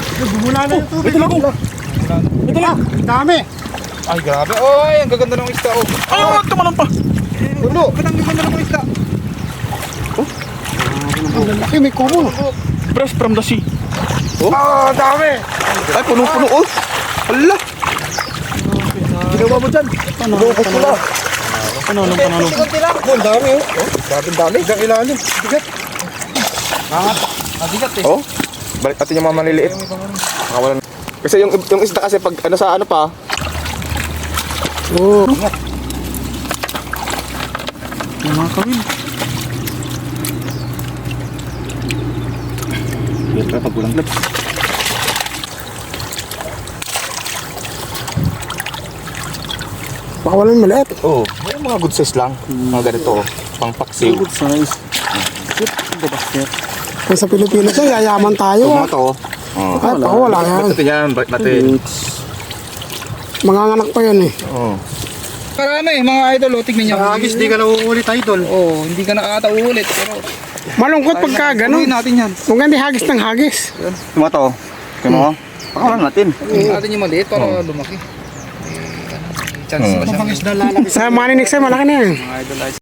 Bumula na yung tubig. Ito lang. Dami. Ay, grabe. Oy, ang gaganda ng isda. Oh. Ayun, tumalon pa. Puno. Ang ganda ng isda. Ang lalaki, may kumo. Fresh from the sea. Oh, dami. Ay, punong-puno. Oh. Hala. Ginawa mo dyan. Lukot ko lang. Panalo. Kunti lang. Ang dami, oh. Grabe ang dami. Isang ilalim. Bigat. Bigat eh. Oh. Balik natin yung mga maliliit. Nakawalan. Kasi yung isda kasi pag ano sa ano pa. Oo. Yung mga kawin. Yan ka pag ulang labs. Pakawalan maliit. Oo. May mga good size lang. Mga ganito. Pang paksiw. Good size. Kung sa Pilipinas yan, yayaman tayo. Mga to. Oh. Ay, wala yan. Ito yan. Natin. Manganganak pa yan eh. Oo. Karami, mga idol. Oh, tignan niyo. Hagis, di ka nauulit idol. Oh, hindi ka nakakataulit. Pero, Malungkot pagka tuloy ganun. natin yan. Kung hindi hagis ng hagis. Mga to. Kaya mo. Pakawalan natin. Tuloy natin yung maliit para lumaki. Chance pa siya. Sa Manny next time, malaki na yan. Mga idol,